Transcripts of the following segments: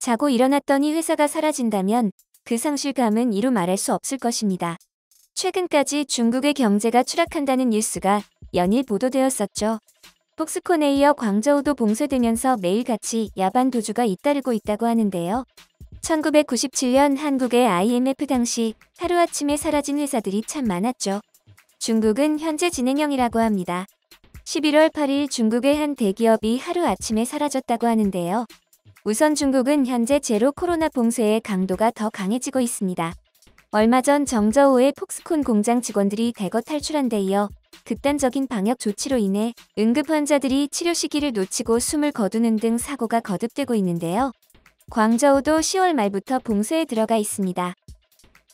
자고 일어났더니 회사가 사라진다면 그 상실감은 이루 말할 수 없을 것입니다. 최근까지 중국의 경제가 추락한다는 뉴스가 연일 보도되었었죠. 폭스콘에 이어 광저우도 봉쇄되면서 매일같이 야반 도주가 잇따르고 있다고 하는데요. 1997년 한국의 IMF 당시 하루아침에 사라진 회사들이 참 많았죠. 중국은 현재 진행형이라고 합니다. 11월 8일 중국의 한 대기업이 하루아침에 사라졌다고 하는데요. 우선 중국은 현재 제로 코로나 봉쇄의 강도가 더 강해지고 있습니다. 얼마 전 정저우의 폭스콘 공장 직원들이 대거 탈출한 데 이어 극단적인 방역 조치로 인해 응급 환자들이 치료 시기를 놓치고 숨을 거두는 등 사고가 거듭되고 있는데요. 광저우도 10월 말부터 봉쇄에 들어가 있습니다.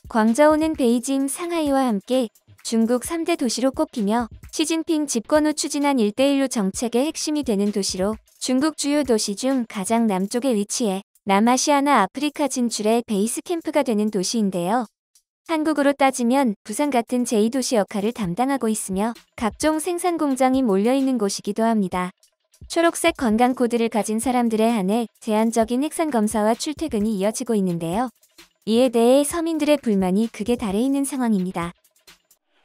광저우는 베이징, 상하이와 함께 중국 3대 도시로 꼽히며 시진핑 집권 후 추진한 일대일로 정책의 핵심이 되는 도시로 중국 주요 도시 중 가장 남쪽에 위치해 남아시아나 아프리카 진출의 베이스 캠프가 되는 도시인데요. 한국으로 따지면 부산 같은 제2도시 역할을 담당하고 있으며 각종 생산 공장이 몰려있는 곳이기도 합니다. 초록색 건강 코드를 가진 사람들에 한해 제한적인 핵산 검사와 출퇴근이 이어지고 있는데요. 이에 대해 서민들의 불만이 극에 달해 있는 상황입니다.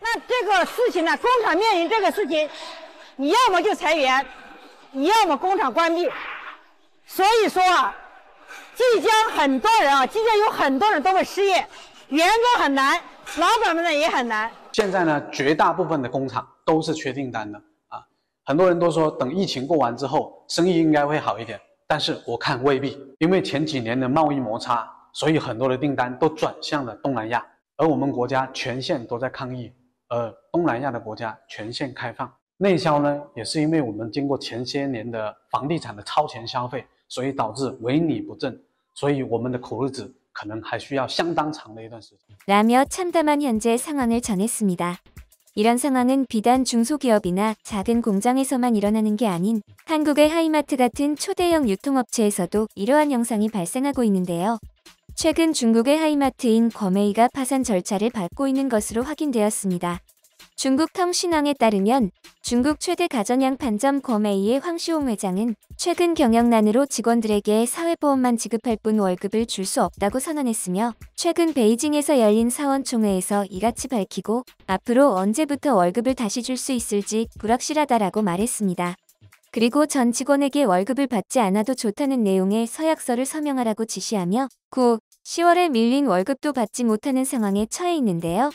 那这个事情呢，工厂面临这个事情，你要么就裁员，你要么工厂关闭。所以说啊，即将有很多人都会失业，员工很难，老板们呢也很难。现在呢，绝大部分的工厂都是缺订单的啊，很多人都说等疫情过完之后，生意应该会好一点，但是我看未必，因为前几年的贸易摩擦，所以很多的订单都转向了东南亚，而我们国家全线都在抗疫。东南亚的国家全线开放，内销呢也是因为我们经过前些年的房地产的超前消费，所以导致萎靡不振，所以我们的苦日子可能还需要相当长的一段时间。 라며 참담한 현재 상황을 전했습니다. 이런 상황은 비단 중소기업이나 작은 공장에서만 일어나는 게 아닌 한국의 하이마트 같은 초대형 유통업체에서도 이러한 현상이 발생하고 있는데요. 최근 중국의 하이마트인 거메이가 파산 절차를 밟고 있는 것으로 확인되었습니다. 중국 통신왕에 따르면 중국 최대 가전양판점 거메이의 황시홍 회장은 최근 경영난으로 직원들에게 사회보험만 지급할 뿐 월급을 줄 수 없다고 선언했으며 최근 베이징에서 열린 사원총회에서 이같이 밝히고 앞으로 언제부터 월급을 다시 줄 수 있을지 불확실하다라고 말했습니다. 그리고 전 직원에게 월급을 받지 않아도 좋다는 내용의 서약서를 서명하라고 지시하며 10월에 밀린 월급도 받지 못하는 상황에 처해 있는데요.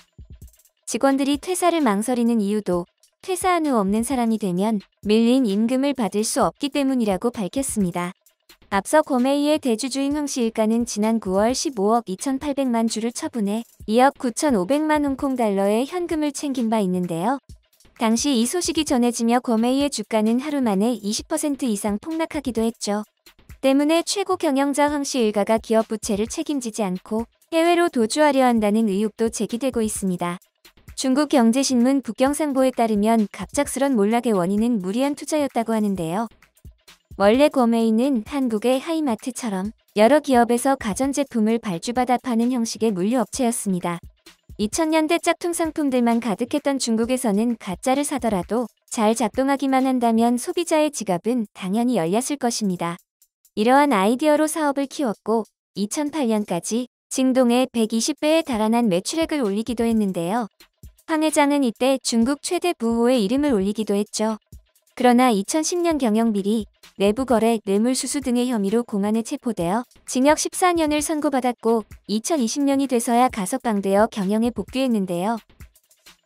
직원들이 퇴사를 망설이는 이유도 퇴사한 후 없는 사람이 되면 밀린 임금을 받을 수 없기 때문이라고 밝혔습니다. 앞서 거메이의 대주주인 황씨 일가는 지난 9월 15억 2,800만 주를 처분해 2억 9,500만 홍콩달러의 현금을 챙긴 바 있는데요. 당시 이 소식이 전해지며 거메이의 주가는 하루 만에 20% 이상 폭락하기도 했죠. 때문에 최고 경영자 황씨 일가가 기업 부채를 책임지지 않고 해외로 도주하려 한다는 의혹도 제기되고 있습니다. 중국 경제신문 북경상보에 따르면 갑작스런 몰락의 원인은 무리한 투자였다고 하는데요. 원래 거메이는 한국의 하이마트처럼 여러 기업에서 가전제품을 발주받아 파는 형식의 물류업체였습니다. 2000년대 짝퉁 상품들만 가득했던 중국에서는 가짜를 사더라도 잘 작동하기만 한다면 소비자의 지갑은 당연히 열렸을 것입니다. 이러한 아이디어로 사업을 키웠고 2008년까지 징동의 120배에 달하는 매출액을 올리기도 했는데요. 황 회장은 이때 중국 최대 부호의 이름을 올리기도 했죠. 그러나 2010년 경영비리, 내부거래, 뇌물수수 등의 혐의로 공안에 체포되어 징역 14년을 선고받았고 2020년이 돼서야 가석방되어 경영에 복귀했는데요.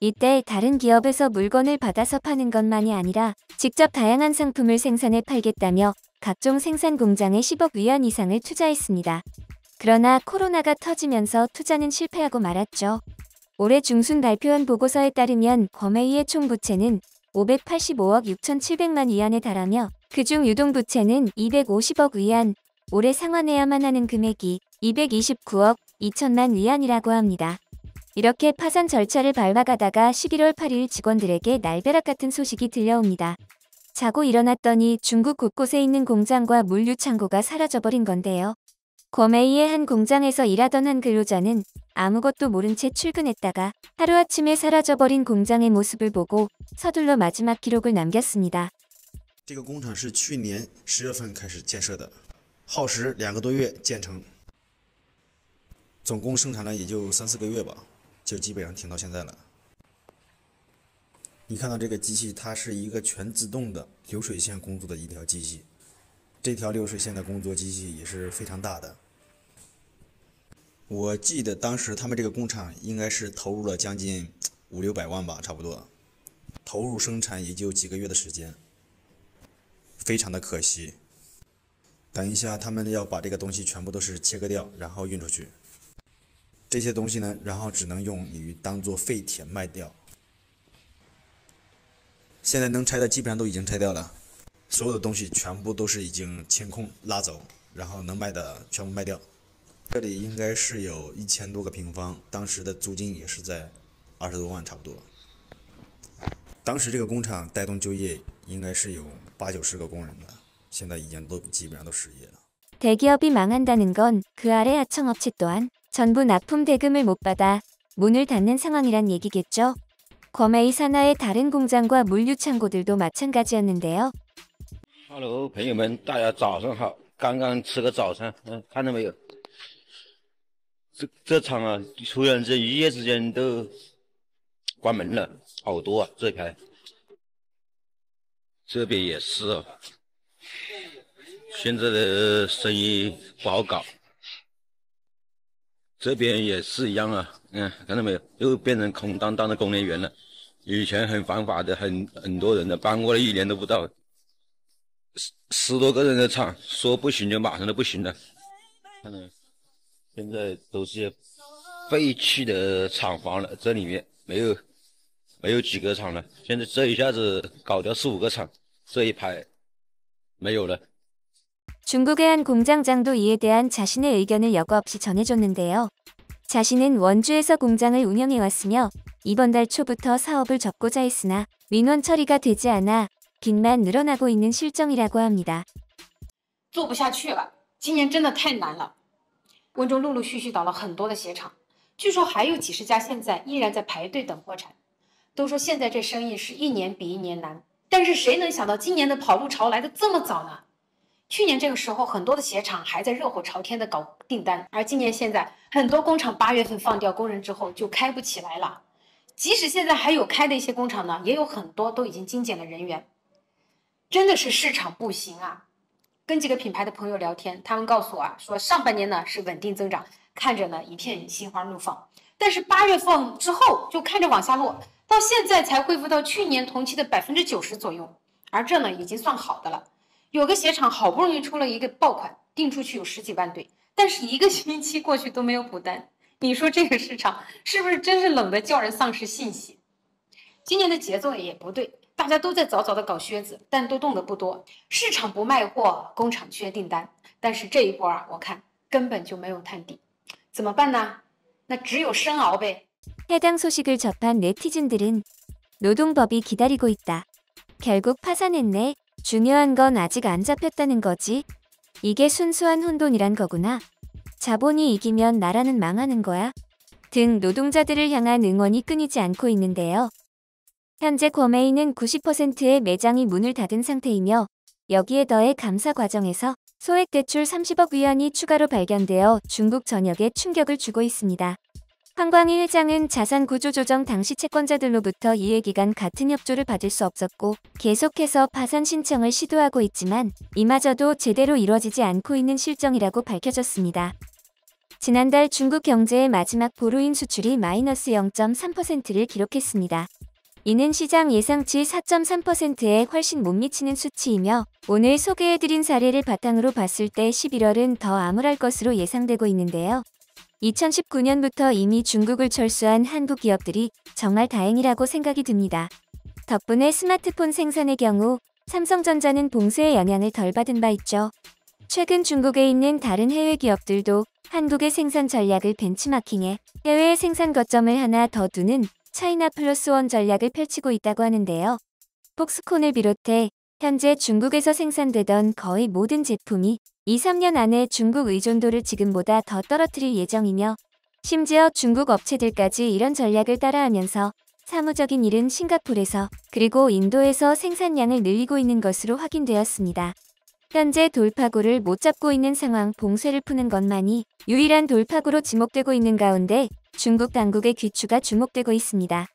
이때 다른 기업에서 물건을 받아서 파는 것만이 아니라 직접 다양한 상품을 생산해 팔겠다며 각종 생산 공장에 10억 위안 이상을 투자했습니다. 그러나 코로나가 터지면서 투자는 실패하고 말았죠. 올해 중순 발표한 보고서에 따르면 거메이의 총 부채는 585억 6,700만 위안에 달하며 그중 유동부채는 250억 위안, 올해 상환해야만 하는 금액이 229억 2천만 위안이라고 합니다. 이렇게 파산 절차를 밟아가다가 11월 8일 직원들에게 날벼락 같은 소식이 들려옵니다. 자고 일어났더니 중국 곳곳에 있는 공장과 물류창고가 사라져버린 건데요. 거메이의 한 공장에서 일하던 한 근로자는 아무것도 모른 채 출근했다가 하루아침에 사라져버린 공장의 모습을 보고 서둘러 마지막 기록을 남겼습니다. 这个工厂是去年10月份开始建设的，耗时2个多月建成，总共生产了也就3、4个月吧，就基本上停到现在了。你看到这个机器，它是一个全自动的流水线工作的一条机器，这条流水线的工作机器也是非常大的。我记得当时他们这个工厂应该是投入了将近5、600万吧，差不多，投入生产也就几个月的时间，非常的可惜。等一下他们要把这个东西全部都是切割掉，然后运出去。这些东西呢，然后只能用于当做废铁卖掉。现在能拆的基本上都已经拆掉了，所有的东西全部都是已经清空拉走，然后能卖的全部卖掉。这里应该是有1000多个平方，当时的租金也是在20多万差不多。当时这个工厂带动就业应该是有8、90个工人了，现在已经都基本上都失业了。 대기업이 망한다는 건 그 아래 하청업체 또한 전부 납품 대금을 못 받아 문을 닫는 상황이란 얘기겠죠. 괌의 산하의 다른 공장과 물류 창고들도 마찬가지였는데요. Hello， 朋友们，大家早上好！刚刚吃个早餐，看到没有？这厂啊，突然这一夜之间都关门了，好多啊！这排，这边也是哦。现在的生意不好搞，这边也是一样啊。看到没有？又变成空荡荡的工业园了。以前很繁华的，很多人的，搬过了1年都不到。10多个人的厂，说不行就马上都不行了。看到没有？现在都是些废弃的厂房了，这里面没有几个厂了。现在这一下子搞掉4、5个厂，这一排没有了。 중국의 한 공장장도 이에 대한 자신의 의견을 여과 없이 전해줬는데요. 자신은 원주에서 공장을 운영해왔으며 이번 달 초부터 사업을 접고자 했으나 민원 처리가 되지 않아 빚만 늘어나고 있는 실정이라고 합니다. 做不下去了，今年真的太难了。温州陆陆续续倒了很多的鞋厂，据说还有几十家现在依然在排队等破产。都说现在这生意是一年比一年难，但是谁能想到今年的跑路潮来得这么早呢？去年这个时候，很多的鞋厂还在热火朝天的搞订单，而今年现在很多工厂8月份放掉工人之后就开不起来了。即使现在还有开的一些工厂呢，也有很多都已经精简了人员。真的是市场不行啊！跟几个品牌的朋友聊天，他们告诉我啊，说上半年呢是稳定增长，看着呢一片心花怒放，但是8月份之后就看着往下落，到现在才恢复到去年同期的90%左右，而这呢已经算好的了。有个鞋厂好不容易出了一个爆款，订出去有10几万对，但是1个星期过去都没有补单。你说这个市场是不是真是冷得叫人丧失信心？今年的节奏也不对，大家都在早早的搞靴子，但都动得不多。市场不卖货，工厂缺订单，但是这一波啊，我看根本就没有探底，怎么办呢？那只有深熬呗。 해당 소식을 접한 네티즌들은 노동법이 기다리고 있다. 결국 파산했네. 중요한 건 아직 안 잡혔다는 거지. 이게 순수한 혼돈이란 거구나. 자본이 이기면 나라는 망하는 거야. 등 노동자들을 향한 응원이 끊이지 않고 있는데요. 현재 괌웨이는 90%의 매장이 문을 닫은 상태이며 여기에 더해 감사 과정에서 소액 대출 30억 위안이 추가로 발견되어 중국 전역에 충격을 주고 있습니다. 황광희 회장은 자산 구조 조정 당시 채권자들로부터 이해기간 같은 협조를 받을 수 없었고 계속해서 파산 신청을 시도하고 있지만 이마저도 제대로 이뤄지지 않고 있는 실정이라고 밝혀졌습니다. 지난달 중국 경제의 마지막 보루인 수출이 마이너스 0.3%를 기록했습니다. 이는 시장 예상치 4.3%에 훨씬 못 미치는 수치이며 오늘 소개해드린 사례를 바탕으로 봤을 때 11월은 더 암울할 것으로 예상되고 있는데요. 2019년부터 이미 중국을 철수한 한국 기업들이 정말 다행이라고 생각이 듭니다. 덕분에 스마트폰 생산의 경우 삼성전자는 봉쇄의 영향을 덜 받은 바 있죠. 최근 중국에 있는 다른 해외 기업들도 한국의 생산 전략을 벤치마킹해 해외의 생산 거점을 하나 더 두는 차이나 플러스 원 전략을 펼치고 있다고 하는데요. 폭스콘을 비롯해 현재 중국에서 생산되던 거의 모든 제품이 2, 3년 안에 중국 의존도를 지금보다 더 떨어뜨릴 예정이며 심지어 중국 업체들까지 이런 전략을 따라하면서 사무적인 일은 싱가포르에서 그리고 인도에서 생산량을 늘리고 있는 것으로 확인되었습니다. 현재 돌파구를 못 잡고 있는 상황 봉쇄를 푸는 것만이 유일한 돌파구로 지목되고 있는 가운데 중국 당국의 귀추가 주목되고 있습니다.